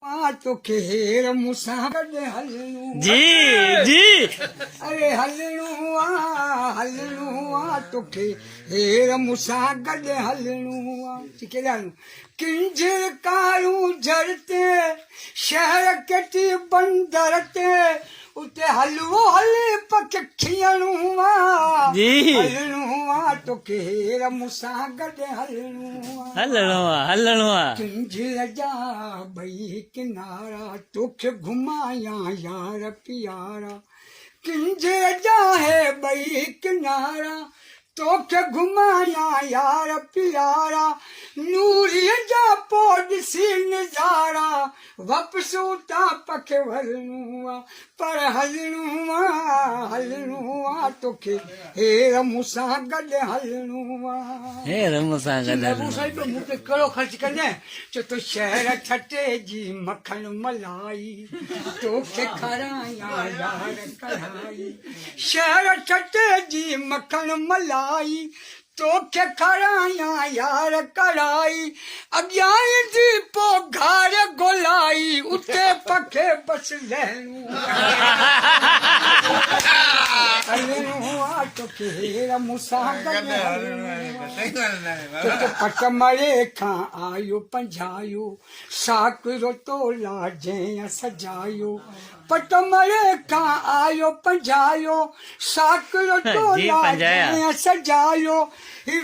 तो खेर मूसा गॾु हलणो जी जी अरे हलणो आ तोखे हेर मूसा गॾु हलणो आहे किंजर कारूं झरते शहर कटी बंदर ते उते हलवो हले पक खियणो आहे जी हलणो आहे तोखे हेर मूसा गॾु हलणो आहे हलणो आहे किंजर जा भई किनारा तोखे घुमाया यार प्यारा किंजर जा है भई किनारा तोखे घुमाया यार प्यारा नूरीअ जा पोइ ॾिसी नज़ारा वापसि उतां पखे हलणो आहे पर हलणो आहे तोखे हेर मूंसां गॾु हलणो आहे हेर मूंसां गॾु साईं मूंखे कहिड़ो ख़र्चु कंदे चो तो शहर छटे जी मखण मलाई तोखे खारायां यार कढ़ाई शहर छटे जी मखण मलाई तोखे खारायां यार कढ़ाई अॻियां ईंदी पोइ घार गोलाई उते पखे बस लहणो हलणो आहे तोखे हेर मूंसां गॾु पट मरे खां आयो पंझायो साकरो तोला जंहिं सजायो पट मरे खां आयो पंझायो साकरो तोला जंहिं सजायो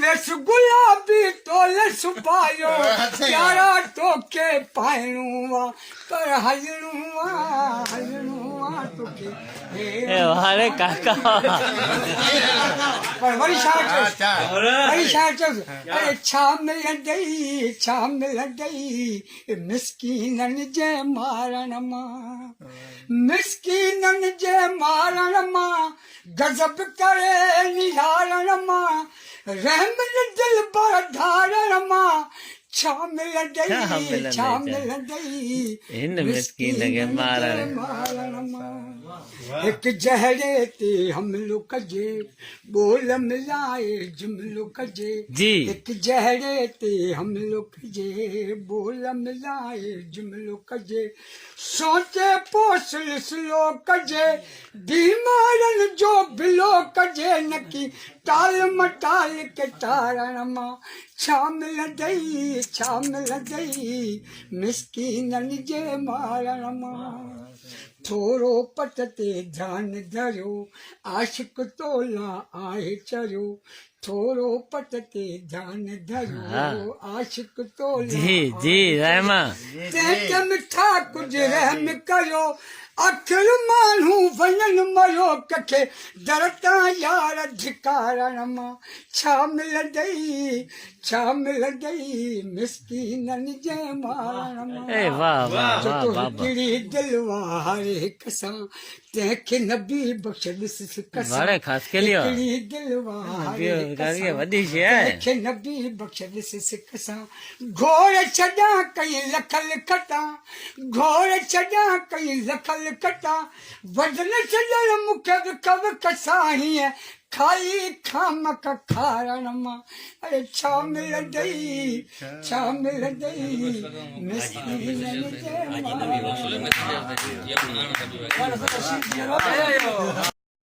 वेस गुलाबी तोल सुपायो प्यारा तोखे पाइणो आहे पर हलणो आहे तोखे अरे काका पर वरी छा चयोसि अरे छा मिलंदई मिसकीननि जे मारण मां गज़ब करे निहारण मां रहम दिल बधारण मां छा मिलंदई हिन मिसकीन खे मारण मां हिकु जहरे ते हमलो कजे बोल मिलाए जुमलो कजे जी हिकु जहरे ते हमलो कजे बोल मिलाए जुमलो कजे सोचे पोसल स्लो कजे बीमारनि जो बिलो कजे नकी टाल मटाल के तारण मां छा मिलंदई मिसकीननि जे मारण मां थोरो पट ते ध्यानु धरियो आशिक तोला आहे चरियो थोरो पट ते ध्यानु धरियो आशिक तोला जी जी रहमा तंहिं मिठा कुझु रहम कयो आख़िर माण्हू वञनि मरियो कखे दर तां यार धिकारण मां छा मिलंदई मिसकीननि जे मारण मां हिकिड़ी दिल हर हिक सां तंहिंखे नबी बख़्श ॾिस हिकिड़ी दिल तंहिंखे नबी बख़्श ॾिस सिक सां घोर छॾां कई लखल खटा घोर छॾां कई लखल कटा वॾन छॾण मूंखे विख सां खाली खामक खारण मां अरे छा मिलंदई मिसकीननि जे मारण